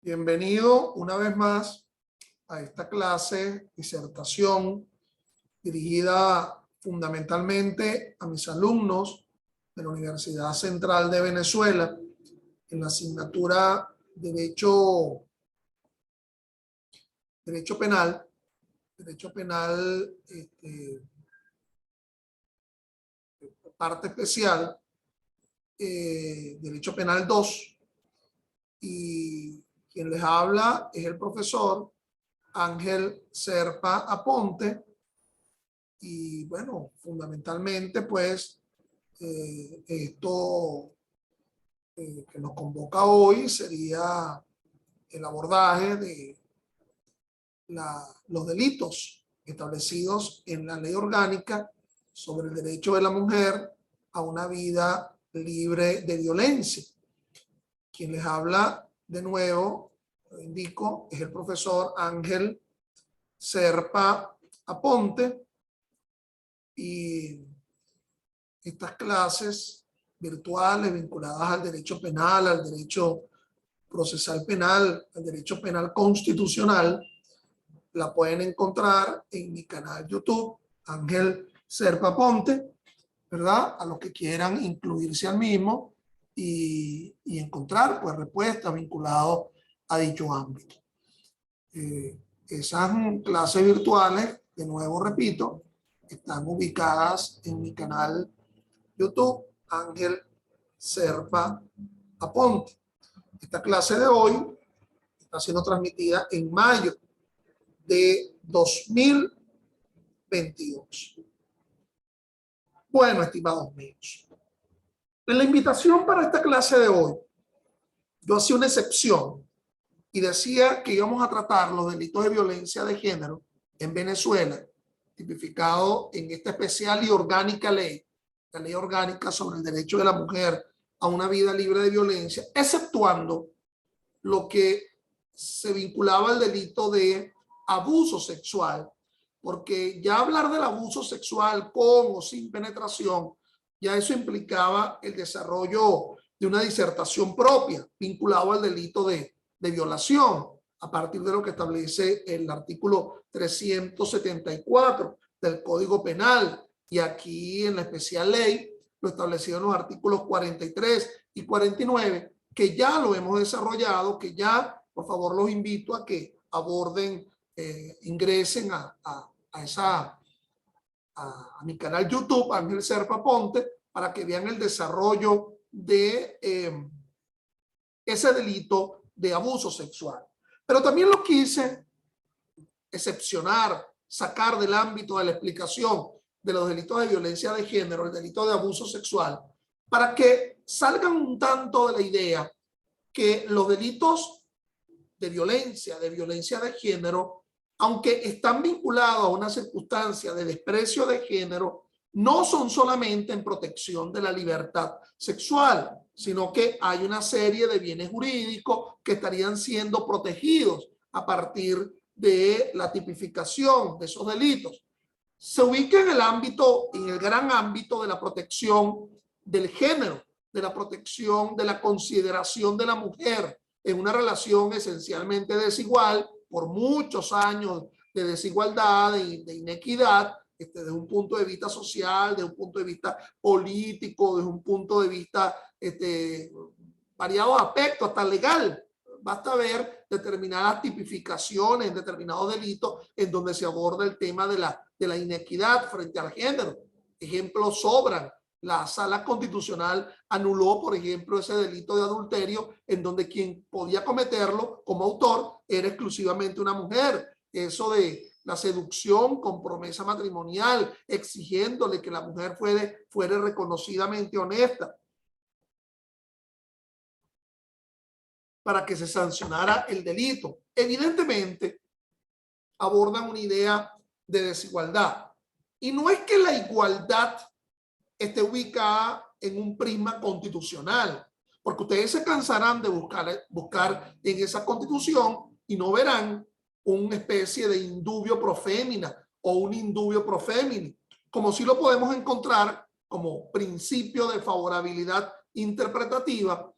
Bienvenido una vez más a esta clase, disertación, dirigida fundamentalmente a mis alumnos de la Universidad Central de Venezuela en la asignatura Derecho Penal, parte especial, Derecho Penal 2, y quien les habla es el profesor Ángel Serpa Aponte. Y bueno, fundamentalmente pues esto que nos convoca hoy sería el abordaje de los delitos establecidos en la ley orgánica sobre el derecho de la mujer a una vida libre de violencia. Quien les habla de nuevo, lo indico, es el profesor Ángel Serpa Aponte, y estas clases virtuales vinculadas al derecho penal, al derecho procesal penal, al derecho penal constitucional, la pueden encontrar en mi canal YouTube, Ángel Serpa Aponte, ¿verdad? A los que quieran incluirse al mismo y encontrar pues respuestas vinculadas a dicho ámbito. Esas clases virtuales, de nuevo repito, están ubicadas en mi canal YouTube, Ángel Serpa Aponte. Esta clase de hoy está siendo transmitida en mayo de 2022. Bueno, estimados míos, en la invitación para esta clase de hoy, yo hacía una excepción y decía que íbamos a tratar los delitos de violencia de género en Venezuela, tipificado en esta especial y orgánica ley, la ley orgánica sobre el derecho de la mujer a una vida libre de violencia, exceptuando lo que se vinculaba al delito de abuso sexual, porque ya hablar del abuso sexual con o sin penetración, ya eso implicaba el desarrollo de una disertación propia vinculado al delito de violación, a partir de lo que establece el artículo 374 del Código Penal, y aquí en la especial ley lo establecido en los artículos 43 y 49, que ya lo hemos desarrollado, que ya, por favor, los invito a que aborden, ingresen a mi canal YouTube, Ángel Serpa Aponte, para que vean el desarrollo de ese delito de abuso sexual. Pero también lo quise excepcionar, sacar del ámbito de la explicación de los delitos de violencia de género, el delito de abuso sexual, para que salgan un tanto de la idea que los delitos de violencia de género, aunque están vinculados a una circunstancia de desprecio de género, no son solamente en protección de la libertad sexual, sino que hay una serie de bienes jurídicos que estarían siendo protegidos a partir de la tipificación de esos delitos. Se ubica en el ámbito, en el gran ámbito de la protección del género, de la protección de la consideración de la mujer en una relación esencialmente desigual, por muchos años de desigualdad, de inequidad, desde un punto de vista social, desde un punto de vista político, desde un punto de vista variados aspectos, hasta legal. Basta ver determinadas tipificaciones, determinados delitos en donde se aborda el tema de la inequidad frente al género. Ejemplos sobran. La Sala Constitucional anuló, por ejemplo, ese delito de adulterio en donde quien podía cometerlo como autor era exclusivamente una mujer. Eso de la seducción con promesa matrimonial, exigiéndole que la mujer fuera reconocidamente honesta para que se sancionara el delito. Evidentemente, abordan una idea de desigualdad. Y no es que la igualdad esté ubicada en un prisma constitucional, porque ustedes se cansarán de buscar en esa constitución y no verán una especie de indubio pro femina o un indubio pro femini, como si lo podemos encontrar como principio de favorabilidad interpretativa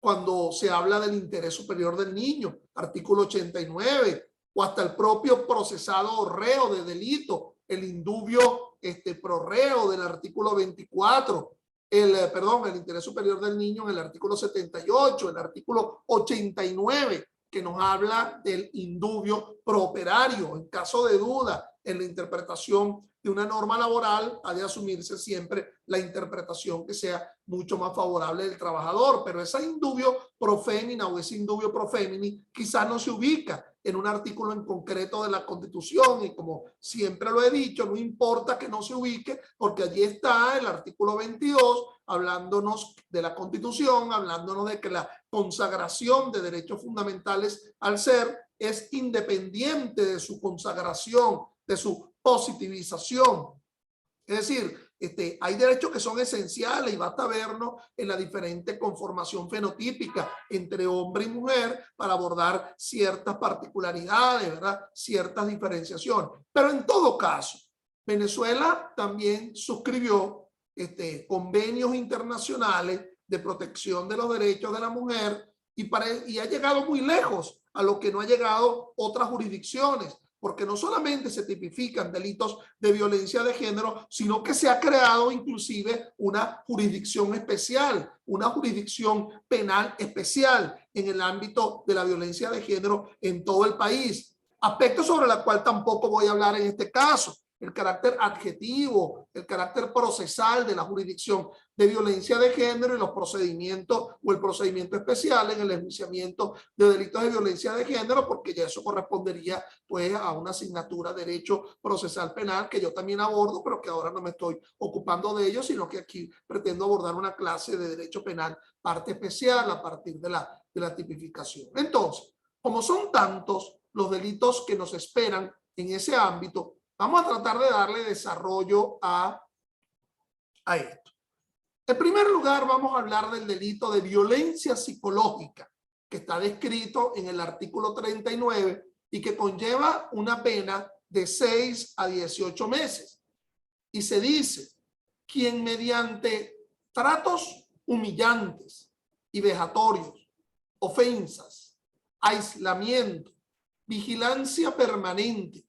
cuando se habla del interés superior del niño, artículo 89, o hasta el propio procesado reo de delito, el indubio pro reo del artículo 24, el interés superior del niño en el artículo 78, el artículo 89, que nos habla del indubio pro operario. En caso de duda en la interpretación de una norma laboral, ha de asumirse siempre la interpretación que sea mucho más favorable del trabajador, pero ese indubio pro femina o ese indubio pro femini quizás no se ubica en un artículo en concreto de la Constitución, y como siempre lo he dicho, no importa que no se ubique, porque allí está el artículo 22 hablándonos de la Constitución, hablándonos de que la consagración de derechos fundamentales al ser es independiente de su consagración, de su positivización. Es decir, hay derechos que son esenciales y basta vernos en la diferente conformación fenotípica entre hombre y mujer para abordar ciertas particularidades, ¿verdad? Ciertas diferenciaciones. Pero en todo caso, Venezuela también suscribió convenios internacionales de protección de los derechos de la mujer y ha llegado muy lejos a lo que no ha llegado otras jurisdicciones, porque no solamente se tipifican delitos de violencia de género, sino que se ha creado inclusive una jurisdicción especial, una jurisdicción penal especial en el ámbito de la violencia de género en todo el país. Aspecto sobre el cual tampoco voy a hablar en este caso. El carácter adjetivo, el carácter procesal de la jurisdicción de violencia de género y los procedimientos o el procedimiento especial en el enjuiciamiento de delitos de violencia de género, porque ya eso correspondería pues a una asignatura de derecho procesal penal que yo también abordo, pero que ahora no me estoy ocupando de ello, sino que aquí pretendo abordar una clase de derecho penal parte especial a partir de la tipificación. Entonces, como son tantos los delitos que nos esperan en ese ámbito, vamos a tratar de darle desarrollo a esto. En primer lugar, vamos a hablar del delito de violencia psicológica, que está descrito en el artículo 39 y que conlleva una pena de 6 a 18 meses. Y se dice, quien mediante tratos humillantes y vejatorios, ofensas, aislamiento, vigilancia permanente,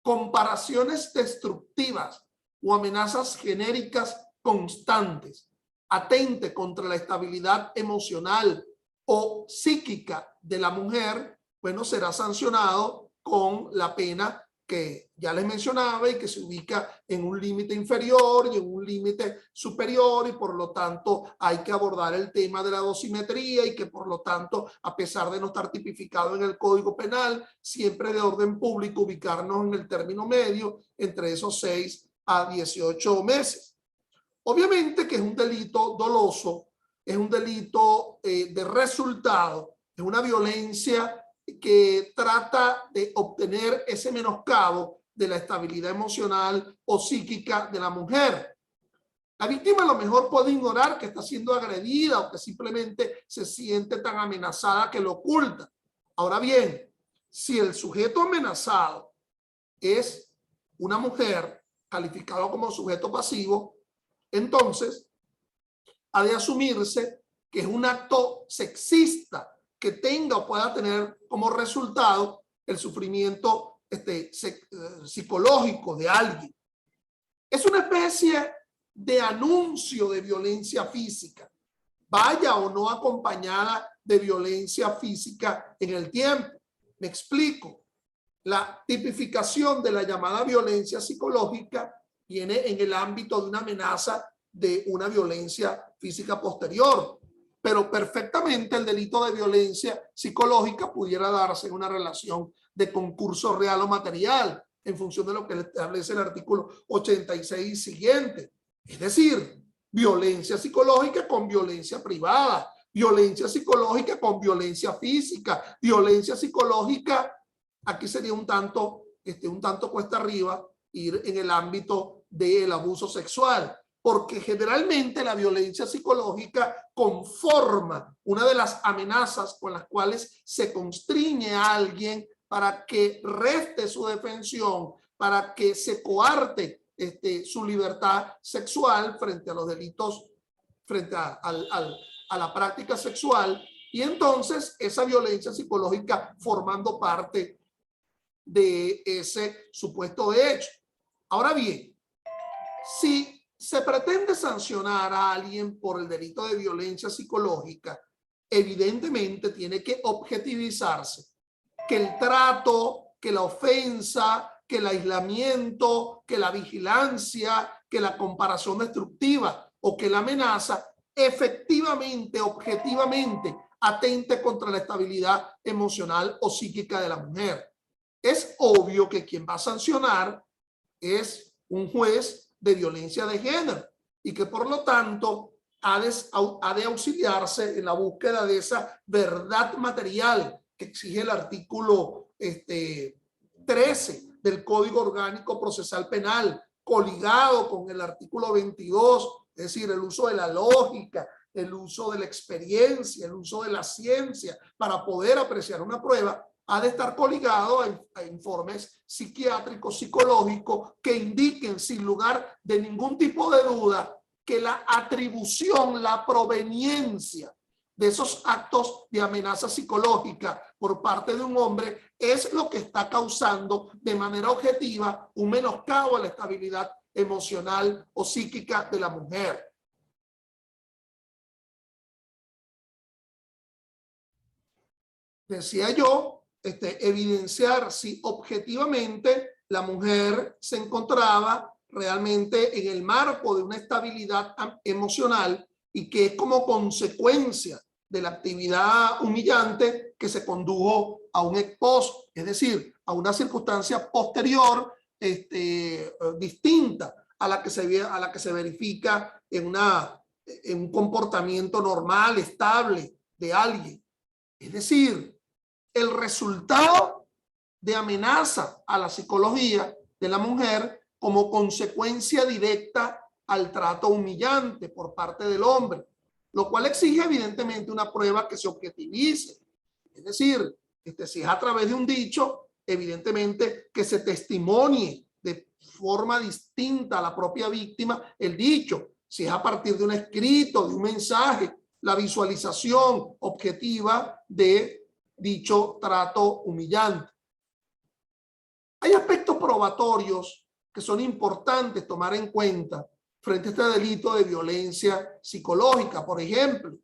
comparaciones destructivas o amenazas genéricas constantes, atente contra la estabilidad emocional o psíquica de la mujer, bueno, será sancionado con la pena que ya les mencionaba y que se ubica en un límite inferior y en un límite superior, y por lo tanto hay que abordar el tema de la dosimetría y que por lo tanto, a pesar de no estar tipificado en el Código Penal, siempre de orden público ubicarnos en el término medio entre esos 6 a 18 meses. Obviamente que es un delito doloso, es un delito de resultado, es una violencia que trata de obtener ese menoscabo de la estabilidad emocional o psíquica de la mujer. La víctima a lo mejor puede ignorar que está siendo agredida o que simplemente se siente tan amenazada que lo oculta. Ahora bien, si el sujeto amenazado es una mujer calificado como sujeto pasivo, entonces ha de asumirse que es un acto sexista que tenga o pueda tener como resultado el sufrimiento psicológico de alguien. Es una especie de anuncio de violencia física, vaya o no acompañada de violencia física en el tiempo. Me explico. La tipificación de la llamada violencia psicológica viene en el ámbito de una amenaza de una violencia física posterior, pero perfectamente el delito de violencia psicológica pudiera darse en una relación de concurso real o material en función de lo que establece el artículo 86 siguiente. Es decir, violencia psicológica con violencia privada, violencia psicológica con violencia física, violencia psicológica, aquí sería un tanto cuesta arriba ir en el ámbito del abuso sexual, porque generalmente la violencia psicológica conforma una de las amenazas con las cuales se constriñe a alguien para que reste su defensión, para que se coarte su libertad sexual frente a los delitos, frente a la práctica sexual y entonces esa violencia psicológica formando parte de ese supuesto de hecho. Ahora bien, si se pretende sancionar a alguien por el delito de violencia psicológica, evidentemente tiene que objetivizarse que el trato, que la ofensa, que el aislamiento, que la vigilancia, que la comparación destructiva o que la amenaza efectivamente, objetivamente, atente contra la estabilidad emocional o psíquica de la mujer. Es obvio que quien va a sancionar es un juez de violencia de género y que por lo tanto ha de auxiliarse en la búsqueda de esa verdad material que exige el artículo 13 del Código Orgánico Procesal Penal, coligado con el artículo 22, es decir, el uso de la lógica, el uso de la experiencia, el uso de la ciencia para poder apreciar una prueba, ha de estar coligado a informes psiquiátricos, psicológicos que indiquen sin lugar de ningún tipo de duda que la atribución, la proveniencia de esos actos de amenaza psicológica por parte de un hombre es lo que está causando de manera objetiva un menoscabo a la estabilidad emocional o psíquica de la mujer. Decía yo, evidenciar si objetivamente la mujer se encontraba realmente en el marco de una estabilidad emocional y que es como consecuencia de la actividad humillante que se condujo a un esposo, es decir, a una circunstancia posterior distinta a la que se verifica en un comportamiento normal, estable de alguien. Es decir, el resultado de amenaza a la psicología de la mujer como consecuencia directa al trato humillante por parte del hombre, lo cual exige evidentemente una prueba que se objetivice. Es decir, si es a través de un dicho, evidentemente que se testimonie de forma distinta a la propia víctima el dicho. Si es a partir de un escrito, de un mensaje, la visualización objetiva de dicho trato humillante. Hay aspectos probatorios que son importantes tomar en cuenta frente a este delito de violencia psicológica. Por ejemplo,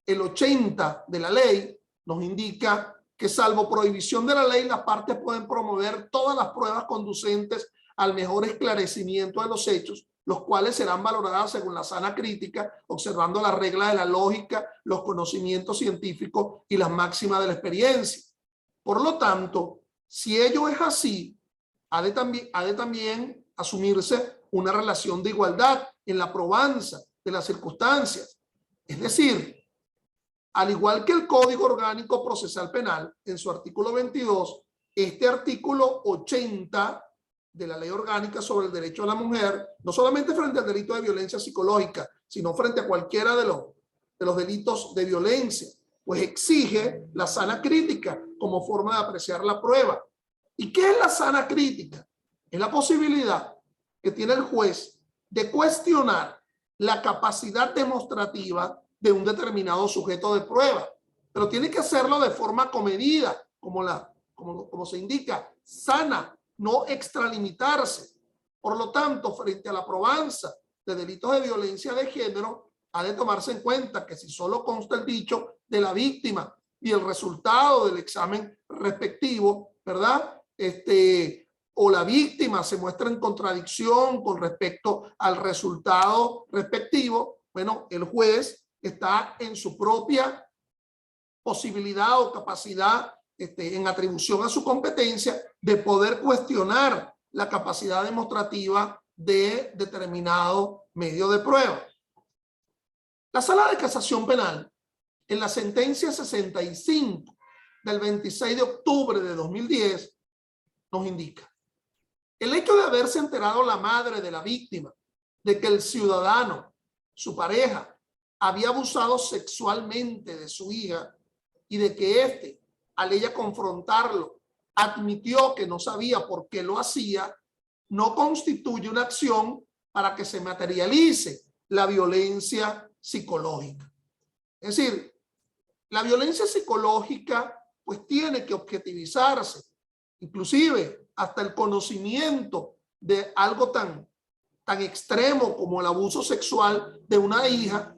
el 80 de la ley nos indica que salvo prohibición de la ley, las partes pueden promover todas las pruebas conducentes al mejor esclarecimiento de los hechos, los cuales serán valoradas según la sana crítica, observando las reglas de la lógica, los conocimientos científicos y las máximas de la experiencia. Por lo tanto, si ello es así, ha de también asumirse una relación de igualdad en la probanza de las circunstancias. Es decir, al igual que el Código Orgánico Procesal Penal, en su artículo 22, este artículo 80 de la Ley Orgánica sobre el Derecho a la Mujer, no solamente frente al delito de violencia psicológica, sino frente a cualquiera de los delitos de violencia, pues exige la sana crítica como forma de apreciar la prueba. ¿Y qué es la sana crítica? Es la posibilidad que tiene el juez de cuestionar la capacidad demostrativa de un determinado sujeto de prueba, pero tiene que hacerlo de forma comedida, como se indica, sana, no extralimitarse. Por lo tanto, frente a la probanza de delitos de violencia de género, ha de tomarse en cuenta que si solo consta el dicho de la víctima y el resultado del examen respectivo, ¿verdad? O la víctima se muestra en contradicción con respecto al resultado respectivo, bueno, el juez está en su propia posibilidad o capacidad en atribución a su competencia de poder cuestionar la capacidad demostrativa de determinado medio de prueba. La Sala de Casación Penal, en la sentencia 65 del 26 de octubre de 2010, nos indica: el hecho de haberse enterado la madre de la víctima de que el ciudadano, su pareja, había abusado sexualmente de su hija y de que éste, al ella confrontarlo, admitió que no sabía por qué lo hacía, no constituye una acción para que se materialice la violencia psicológica. Es decir, la violencia psicológica pues tiene que objetivizarse, inclusive hasta el conocimiento de algo tan extremo como el abuso sexual de una hija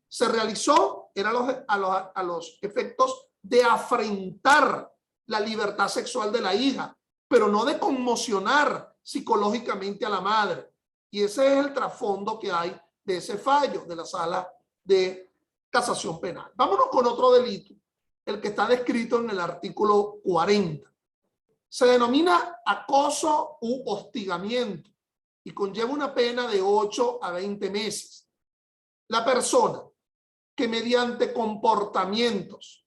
se realizó era a los efectos de afrentar la libertad sexual de la hija, pero no de conmocionar psicológicamente a la madre. Y ese es el trasfondo que hay de ese fallo de la Sala de Casación Penal. Vámonos con otro delito, el que está descrito en el artículo 40. Se denomina acoso u hostigamiento y conlleva una pena de 8 a 20 meses. La persona que mediante comportamientos,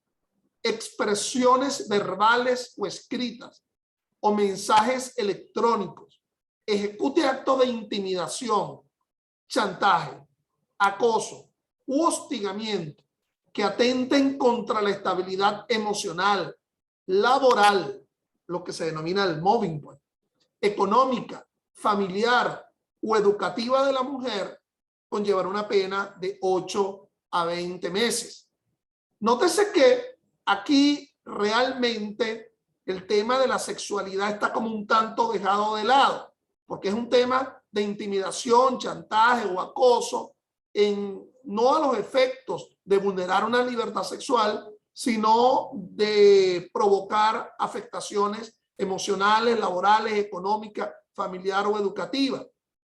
expresiones verbales o escritas o mensajes electrónicos ejecute actos de intimidación, chantaje, acoso u hostigamiento que atenten contra la estabilidad emocional, laboral, lo que se denomina el mobbing, pues, económica, familiar o educativa de la mujer, conllevará una pena de 8 a 20 meses. Nótese que aquí realmente el tema de la sexualidad está como un tanto dejado de lado, porque es un tema de intimidación, chantaje o acoso, no a los efectos de vulnerar una libertad sexual, sino de provocar afectaciones emocionales, laborales, económicas, familiar o educativa.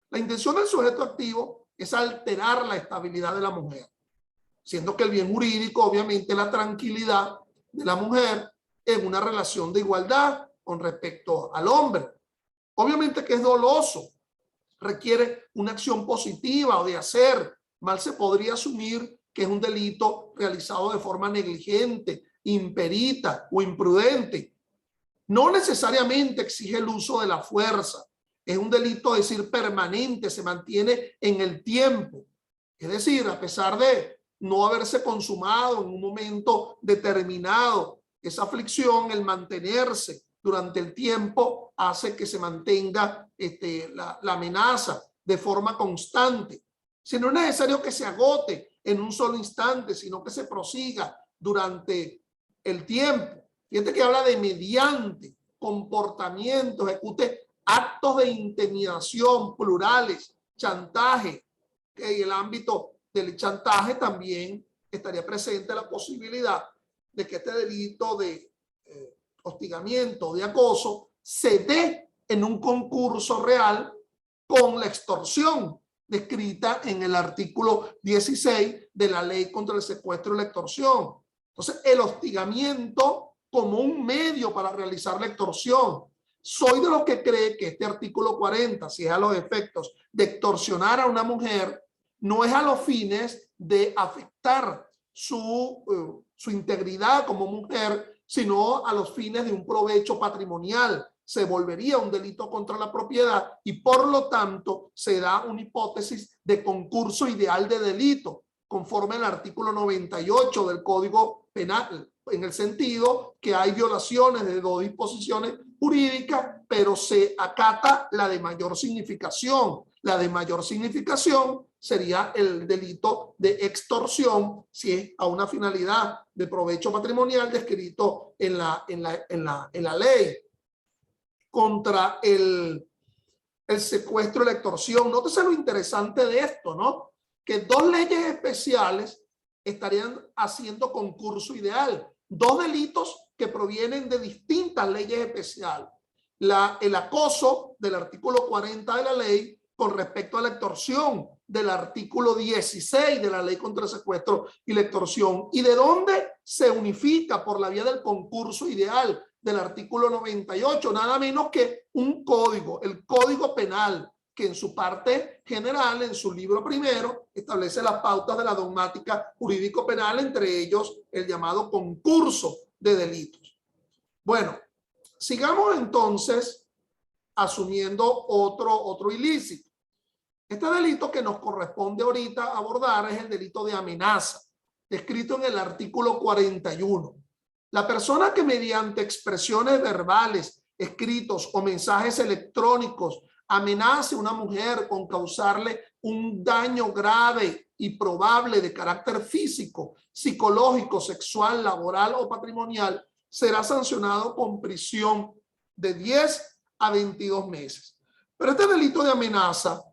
La intención del sujeto activo es alterar la estabilidad de la mujer, siendo que el bien jurídico obviamente la tranquilidad de la mujer en una relación de igualdad con respecto al hombre. Obviamente que es doloso, requiere una acción positiva o de hacer. Mal se podría asumir que es un delito realizado de forma negligente, imperita o imprudente. No necesariamente exige el uso de la fuerza. Es un delito, es decir, permanente, se mantiene en el tiempo. Es decir, a pesar de no haberse consumado en un momento determinado esa aflicción, el mantenerse durante el tiempo hace que se mantenga la amenaza de forma constante. Si no es necesario que se agote en un solo instante, sino que se prosiga durante el tiempo. Fíjate que habla de mediante comportamiento, ejecute actos de intimidación plurales, chantaje, que en el ámbito del chantaje también estaría presente la posibilidad de que este delito de hostigamiento, de acoso, se dé en un concurso real con la extorsión descrita en el artículo 16 de la Ley contra el Secuestro y la Extorsión. Entonces, el hostigamiento como un medio para realizar la extorsión. Soy de los que cree que este artículo 40, si es a los efectos de extorsionar a una mujer, no es a los fines de afectar su integridad como mujer, sino a los fines de un provecho patrimonial. Se volvería un delito contra la propiedad y por lo tanto se da una hipótesis de concurso ideal de delito, conforme al artículo 98 del Código Penal, en el sentido que hay violaciones de dos disposiciones jurídicas, pero se acata la de mayor significación. La de mayor significación sería el delito de extorsión, si es a una finalidad de provecho patrimonial descrito en la ley contra el secuestro y la extorsión. Nótese lo interesante de esto, ¿no? Que dos leyes especiales estarían haciendo concurso ideal. Dos delitos que provienen de distintas leyes especiales. El acoso del artículo 40 de la ley con respecto a la extorsión del artículo 16 de la Ley contra el Secuestro y la Extorsión. ¿Y de dónde se unifica? Por la vía del concurso ideal del artículo 98, nada menos que un código, el Código Penal, que en su parte general, en su libro primero, establece las pautas de la dogmática jurídico-penal, entre ellos el llamado concurso de delitos. Bueno, sigamos entonces asumiendo otro ilícito. Este delito que nos corresponde ahorita abordar es el delito de amenaza, descrito en el artículo 41. La persona que mediante expresiones verbales, escritos o mensajes electrónicos amenace a una mujer con causarle un daño grave y probable de carácter físico, psicológico, sexual, laboral o patrimonial, será sancionado con prisión de 10 a 22 meses. Pero este delito de amenaza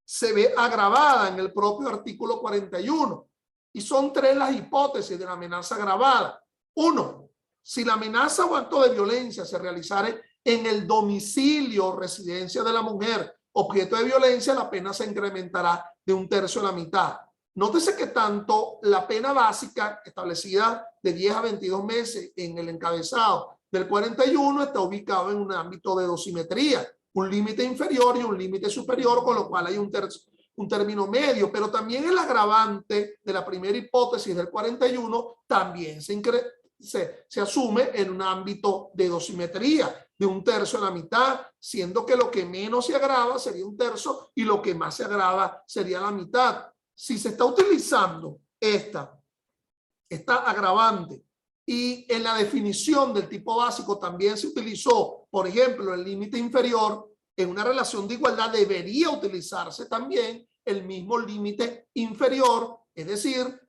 se ve agravada en el propio artículo 41 y son 3 las hipótesis de la amenaza agravada. 1. Si la amenaza o acto de violencia se realizare en el domicilio o residencia de la mujer objeto de violencia, la pena se incrementará de 1/3 a la mitad. Nótese que tanto la pena básica establecida de 10 a 22 meses en el encabezado del 41 está ubicado en un ámbito de dosimetría, un límite inferior y un límite superior, con lo cual hay un término medio, pero también el agravante de la primera hipótesis del 41 también se asume en un ámbito de dosimetría, de 1/3 a la mitad, siendo que lo que menos se agrava sería 1/3 y lo que más se agrava sería la mitad. Si se está utilizando esta agravante y en la definición del tipo básico también se utilizó, por ejemplo, el límite inferior, en una relación de igualdad debería utilizarse también el mismo límite inferior, es decir,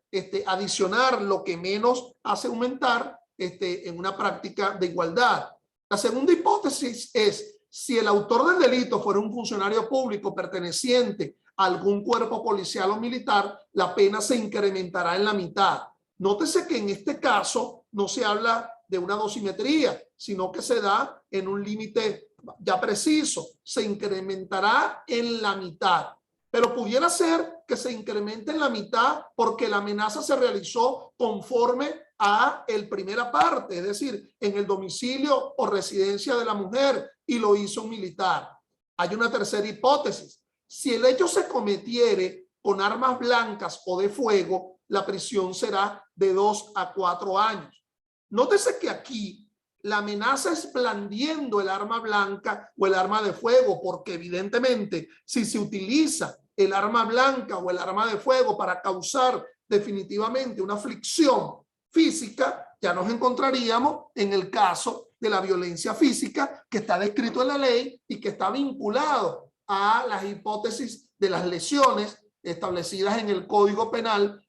adicionar lo que menos hace aumentar en una práctica de igualdad. La segunda hipótesis es: si el autor del delito fuera un funcionario público perteneciente a algún cuerpo policial o militar, la pena se incrementará en la mitad. Nótese que en este caso no se habla de una dosimetría, sino que se da en un límite ya preciso. Se incrementará en la mitad. Pero pudiera ser que se incremente en la mitad porque la amenaza se realizó conforme a la primera parte, es decir, en el domicilio o residencia de la mujer, y lo hizo un militar. Hay una tercera hipótesis: si el hecho se cometiere con armas blancas o de fuego, la prisión será de 2 a 4 años. Nótese que aquí la amenaza es blandiendo el arma blanca o el arma de fuego, porque evidentemente si se utiliza el arma blanca o el arma de fuego para causar definitivamente una aflicción física, ya nos encontraríamos en el caso de la violencia física que está descrito en la ley y que está vinculado a las hipótesis de las lesiones establecidas en el Código Penal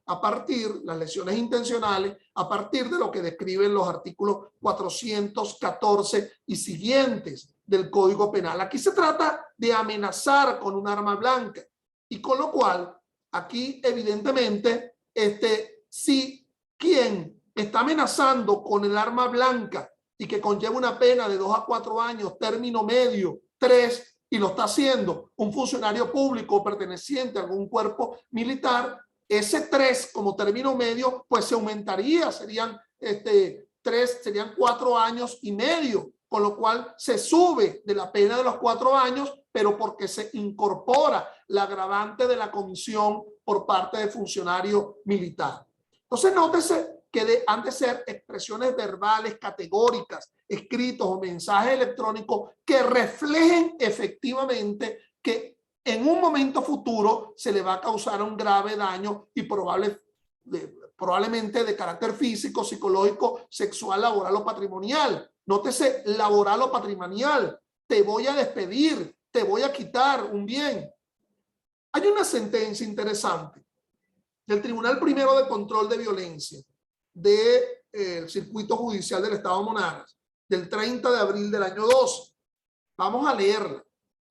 las lesiones intencionales, a partir de lo que describen los artículos 414 y siguientes del Código Penal. Aquí se trata de amenazar con un arma blanca, y con lo cual aquí evidentemente si quien está amenazando con el arma blanca y que conlleva una pena de 2 a 4 años, término medio 3, y lo está haciendo un funcionario público perteneciente a algún cuerpo militar, ese 3 como término medio pues se aumentaría, serían 4 años y medio, con lo cual se sube de la pena de los 4 años, pero porque se incorpora la agravante de la comisión por parte de funcionario militar. Entonces nótese que han de ser expresiones verbales categóricas, escritos o mensajes electrónicos que reflejen efectivamente que en un momento futuro se le va a causar un grave daño y probablemente de carácter físico, psicológico, sexual, laboral o patrimonial. Nótese laboral o patrimonial. Te voy a despedir, te voy a quitar un bien. Hay una sentencia interesante del Tribunal Primero de Control de Violencia del Circuito Judicial del Estado Monagas del 30 de abril del año 12. Vamos a leerla.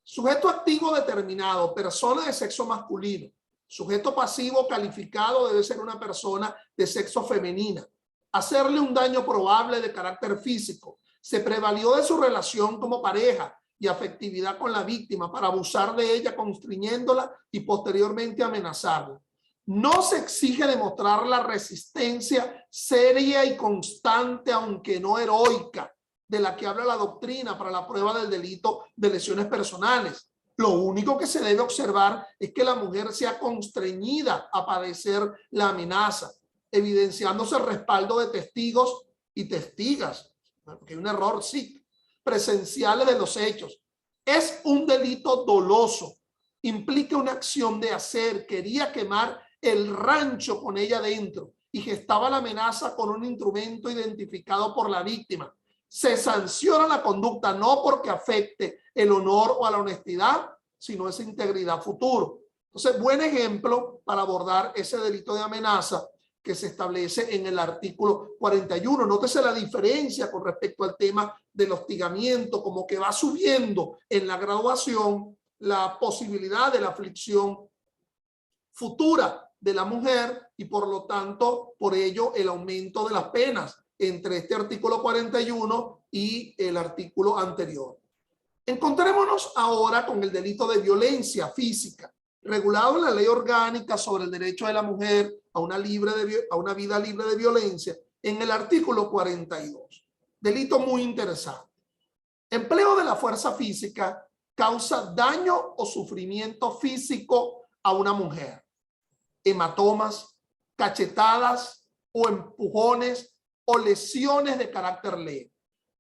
Sujeto activo determinado, persona de sexo masculino. Sujeto pasivo calificado debe ser una persona de sexo femenina. Hacerle un daño probable de carácter físico. Se prevalió de su relación como pareja y afectividad con la víctima para abusar de ella, constriñéndola y posteriormente amenazarla. No se exige demostrar la resistencia seria y constante, aunque no heroica, de la que habla la doctrina para la prueba del delito de lesiones personales. Lo único que se debe observar es que la mujer sea constreñida a padecer la amenaza, evidenciándose el respaldo de testigos y testigas, porque hay un error, sí, presenciales de los hechos. Es un delito doloso, implica una acción de hacer, quería quemar el rancho con ella dentro y gestaba la amenaza con un instrumento identificado por la víctima. se sanciona la conducta no porque afecte el honor o a la honestidad, sino esa integridad futuro. Entonces, buen ejemplo para abordar ese delito de amenaza que se establece en el artículo 41. Nótese la diferencia con respecto al tema del hostigamiento, como que va subiendo en la graduación la posibilidad de la aflicción futura de la mujer y por lo tanto, por ello, el aumento de las penas entre este artículo 41 y el artículo anterior. Encontrémonos ahora con el delito de violencia física, regulado en la Ley Orgánica sobre el Derecho de la Mujer a una vida libre de violencia, en el artículo 42. Delito muy interesante. Empleo de la fuerza física causa daño o sufrimiento físico a una mujer. Hematomas, cachetadas o empujones o lesiones de carácter leve.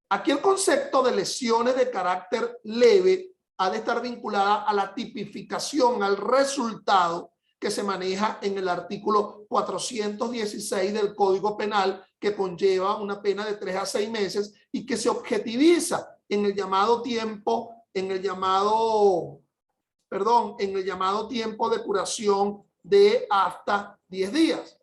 Aquí el concepto de lesiones de carácter leve ha de estar vinculada a la tipificación, al resultado que se maneja en el artículo 416 del Código Penal, que conlleva una pena de 3 a 6 meses y que se objetiviza en el llamado tiempo, en el llamado tiempo de curación de hasta 10 días.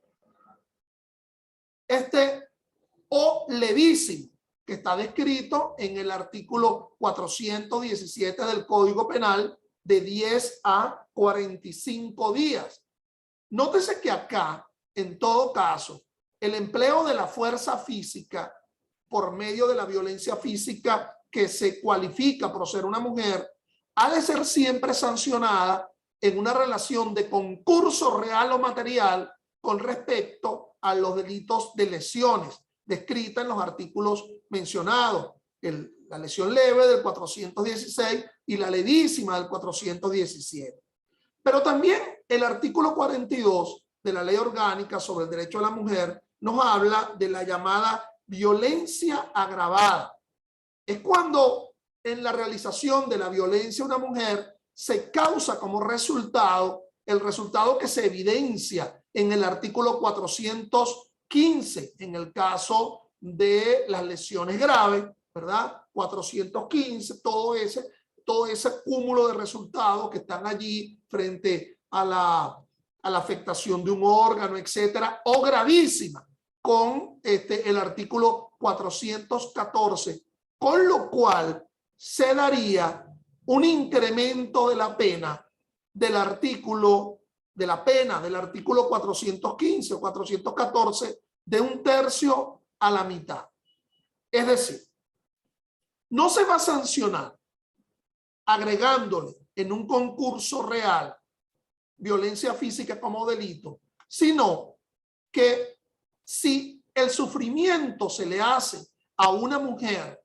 O levísimo, que está descrito en el artículo 417 del Código Penal, de 10 a 45 días. Nótese que acá, en todo caso, el empleo de la fuerza física por medio de la violencia física que se cualifica por ser una mujer, ha de ser siempre sancionada en una relación de concurso real o material con respecto a los delitos de lesiones descritas en los artículos mencionados, la lesión leve del 416 y la levísima del 417. Pero también el artículo 42 de la Ley Orgánica sobre el Derecho de la Mujer nos habla de la llamada violencia agravada. Es cuando en la realización de la violencia a una mujer se causa como resultado el resultado que se evidencia en el artículo 415 en el caso de las lesiones graves, ¿verdad? 415, todo ese cúmulo de resultados que están allí frente a la afectación de un órgano, etcétera, o gravísima con el artículo 414, con lo cual se daría un incremento de la pena del artículo 415 o 414 de 1/3 a la mitad. Es decir, no se va a sancionar agregándole en un concurso real violencia física como delito, sino que si el sufrimiento se le hace a una mujer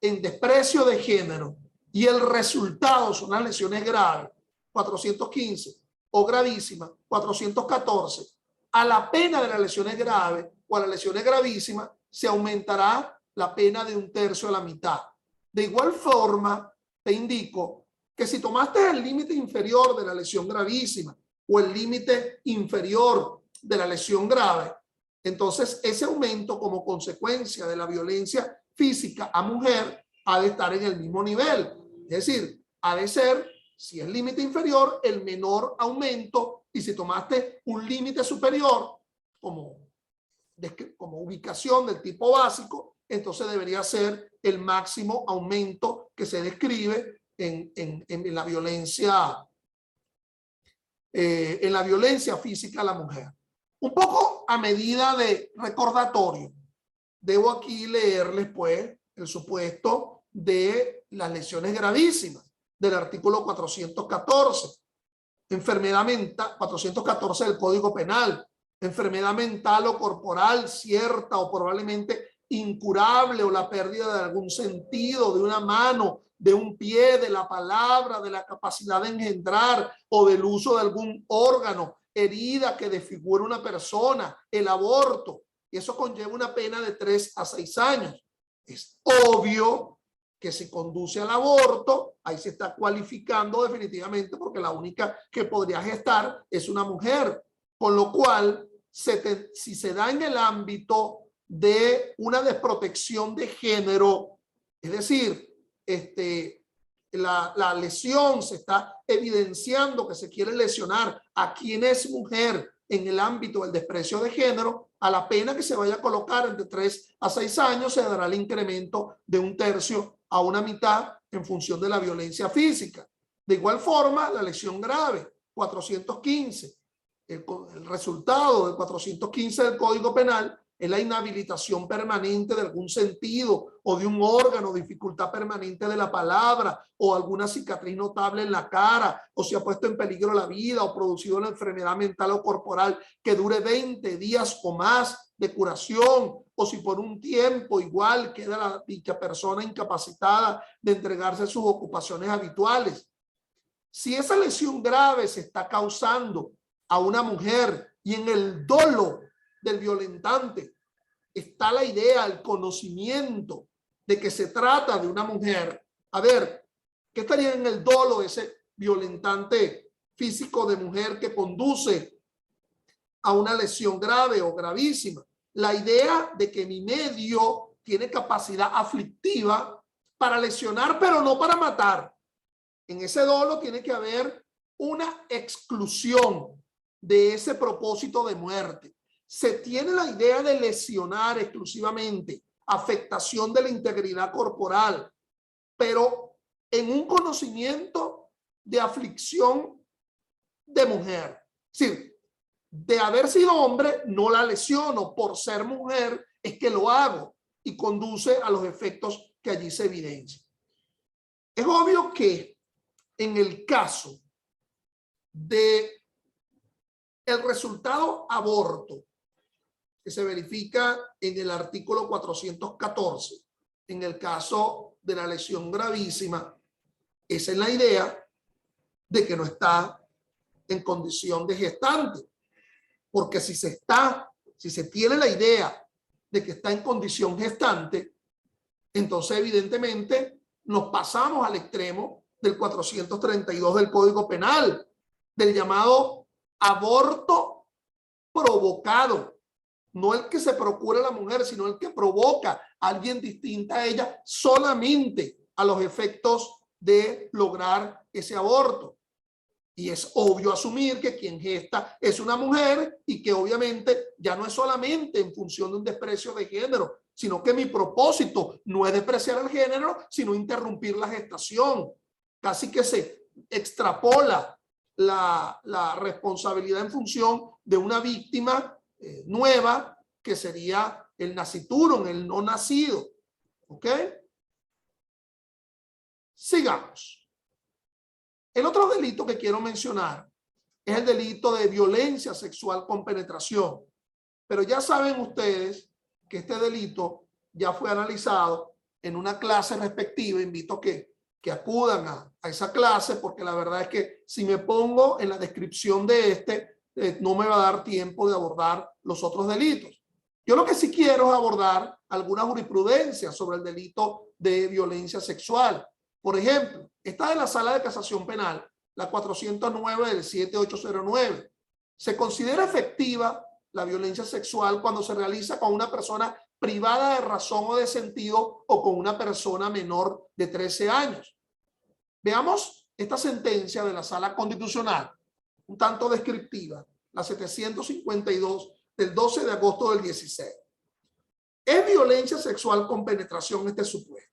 en desprecio de género y el resultado son las lesiones graves, 415, o gravísimas, 414, a la pena de las lesiones graves o a las lesiones gravísimas se aumentará la pena de 1/3 a la mitad. De igual forma, te indico que si tomaste el límite inferior de la lesión gravísima o el límite inferior de la lesión grave, entonces ese aumento como consecuencia de la violencia física a mujer ha de estar en el mismo nivel. Es decir, ha de ser, si es límite inferior, el menor aumento, y si tomaste un límite superior como ubicación del tipo básico, entonces debería ser el máximo aumento que se describe en la violencia física a la mujer. Un poco a medida de recordatorio, debo aquí leerles pues el supuesto de las lesiones gravísimas del artículo 414, enfermedad mental, 414 del Código Penal, enfermedad mental o corporal cierta o probablemente incurable, o la pérdida de algún sentido, de una mano, de un pie, de la palabra, de la capacidad de engendrar o del uso de algún órgano, herida que desfigura una persona, el aborto, y eso conlleva una pena de 3 a 6 años. Es obvio que si conduce al aborto, ahí se está cualificando definitivamente, porque la única que podría gestar es una mujer, con lo cual si se da en el ámbito de una desprotección de género, es decir, la lesión se está evidenciando que se quiere lesionar a quien es mujer en el ámbito del desprecio de género, a la pena que se vaya a colocar entre 3 a 6 años se dará el incremento de 1/3 a 1/2 en función de la violencia física. De igual forma, la lesión grave, 415. El resultado del 415 del Código Penal es la inhabilitación permanente de algún sentido o de un órgano, dificultad permanente de la palabra o alguna cicatriz notable en la cara, o si ha puesto en peligro la vida o producido una enfermedad mental o corporal que dure 20 días o más de curación, o si por un tiempo igual queda dicha persona incapacitada de entregarse a sus ocupaciones habituales. Si esa lesión grave se está causando a una mujer y en el dolo del violentante está la idea, el conocimiento de que se trata de una mujer, a ver, ¿qué estaría en el dolo de ese violentante físico de mujer que conduce a una lesión grave o gravísima? La idea de que mi medio tiene capacidad aflictiva para lesionar, pero no para matar. En ese dolo tiene que haber una exclusión de ese propósito de muerte. Se tiene la idea de lesionar exclusivamente, afectación de la integridad corporal, pero en un conocimiento de aflicción de mujer. Es decir, de haber sido hombre no la lesiono, por ser mujer es que lo hago y conduce a los efectos que allí se evidencian. Es obvio que en el caso de el resultado aborto que se verifica en el artículo 414, en el caso de la lesión gravísima, esa es la idea de que no está en condición de gestante, porque si se tiene la idea de que está en condición gestante, entonces evidentemente nos pasamos al extremo del 432 del Código Penal, del llamado aborto provocado, no el que se procura a la mujer, sino el que provoca a alguien distinta a ella solamente a los efectos de lograr ese aborto. Y es obvio asumir que quien gesta es una mujer y que obviamente ya no es solamente en función de un desprecio de género, sino que mi propósito no es despreciar el género, sino interrumpir la gestación. Casi que se extrapola la responsabilidad en función de una víctima nueva, que sería el nasciturus, el no nacido. ¿Ok? Sigamos. El otro delito que quiero mencionar es el delito de violencia sexual con penetración. Pero ya saben ustedes que este delito ya fue analizado en una clase respectiva. Invito a que acudan a esa clase, porque la verdad es que si me pongo en la descripción de no me va a dar tiempo de abordar los otros delitos. Yo lo que sí quiero es abordar alguna jurisprudencia sobre el delito de violencia sexual. Por ejemplo, esta de la Sala de Casación Penal, la 409 del 7809. Se considera efectiva la violencia sexual cuando se realiza con una persona privada de razón o de sentido o con una persona menor de 13 años. Veamos esta sentencia de la Sala Constitucional, un tanto descriptiva, la 752 del 12 de agosto del 16. Es violencia sexual con penetración este supuesto.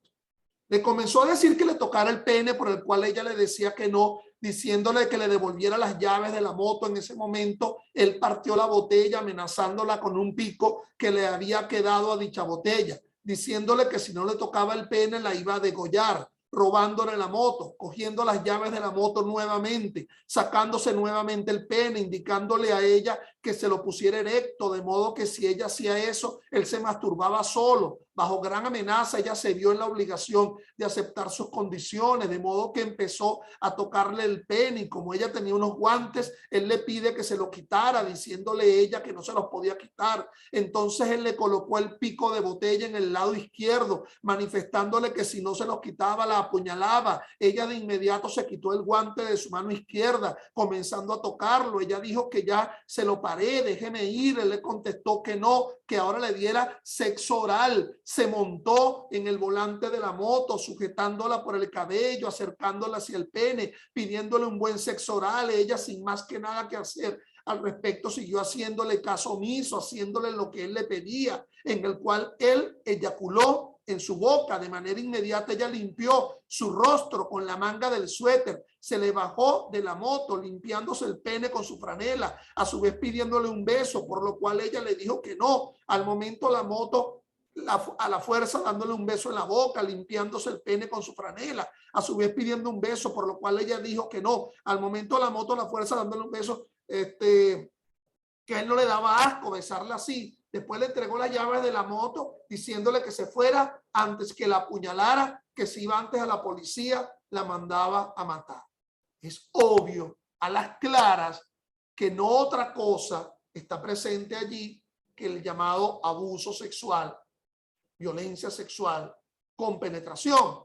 Le comenzó a decir que le tocara el pene, por el cual ella le decía que no, diciéndole que le devolviera las llaves de la moto. En ese momento él partió la botella, amenazándola con un pico que le había quedado a dicha botella, diciéndole que si no le tocaba el pene la iba a degollar, robándole la moto, cogiendo las llaves de la moto nuevamente, sacándose nuevamente el pene, indicándole a ella que se lo pusiera erecto, de modo que si ella hacía eso, él se masturbaba solo, bajo gran amenaza, ella se vio en la obligación de aceptar sus condiciones, de modo que empezó a tocarle el pene y como ella tenía unos guantes, él le pide que se lo quitara, diciéndole ella que no se los podía quitar. Entonces él le colocó el pico de botella en el lado izquierdo, manifestándole que si no se los quitaba, la apuñalaba. Ella de inmediato se quitó el guante de su mano izquierda, comenzando a tocarlo. Ella dijo que ya se lo paré, déjeme ir. Él le contestó que no, que ahora le diera sexo oral. Se montó en el volante de la moto, sujetándola por el cabello, acercándola hacia el pene, pidiéndole un buen sexo oral. Ella, sin más que nada que hacer al respecto, siguió haciéndole caso omiso, haciéndole lo que él le pedía, en el cual él eyaculó en su boca. De manera inmediata ella limpió su rostro con la manga del suéter, se le bajó de la moto limpiándose el pene con su franela, a su vez pidiéndole un beso, por lo cual ella le dijo que no. Al momento la moto a la fuerza dándole un beso en la boca, limpiándose el pene con su franela, a su vez pidiendo un beso, por lo cual ella dijo que no. Al momento la moto a la fuerza dándole un beso, que a él no le daba asco besarla así. Después le entregó las llaves de la moto diciéndole que se fuera antes que la apuñalara, que si iba antes a la policía la mandaba a matar. Es obvio, a las claras, que no otra cosa está presente allí que el llamado abuso sexual, violencia sexual con penetración.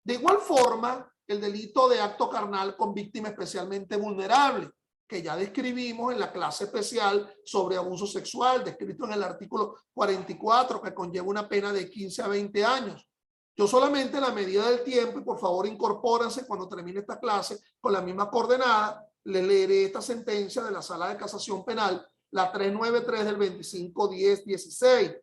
De igual forma, el delito de acto carnal con víctima especialmente vulnerable, que ya describimos en la clase especial sobre abuso sexual, descrito en el artículo 44, que conlleva una pena de 15 a 20 años. Yo solamente en la medida del tiempo, y por favor incorpórense cuando termine esta clase con la misma coordenada, le leeré esta sentencia de la Sala de Casación Penal, la 393 del 25/10/16.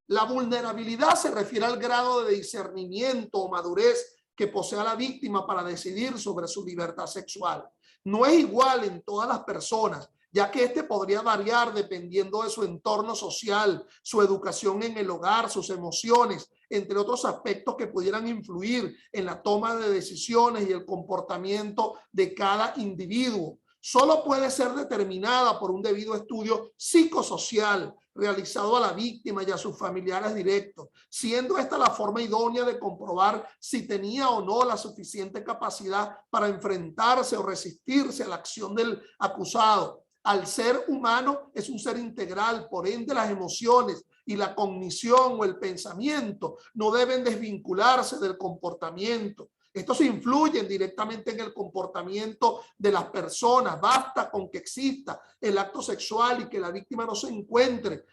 La vulnerabilidad se refiere al grado de discernimiento o madurez que posea la víctima para decidir sobre su libertad sexual. No es igual en todas las personas, ya que este podría variar dependiendo de su entorno social, su educación en el hogar, sus emociones, entre otros aspectos que pudieran influir en la toma de decisiones y el comportamiento de cada individuo. Solo puede ser determinada por un debido estudio psicosocial realizado a la víctima y a sus familiares directos, siendo esta la forma idónea de comprobar si tenía o no la suficiente capacidad para enfrentarse o resistirse a la acción del acusado. Al ser humano es un ser integral, por ende las emociones y la cognición o el pensamiento no deben desvincularse del comportamiento. Estos influyen directamente en el comportamiento de las personas. Basta con que exista el acto sexual y que la víctima no se encuentre en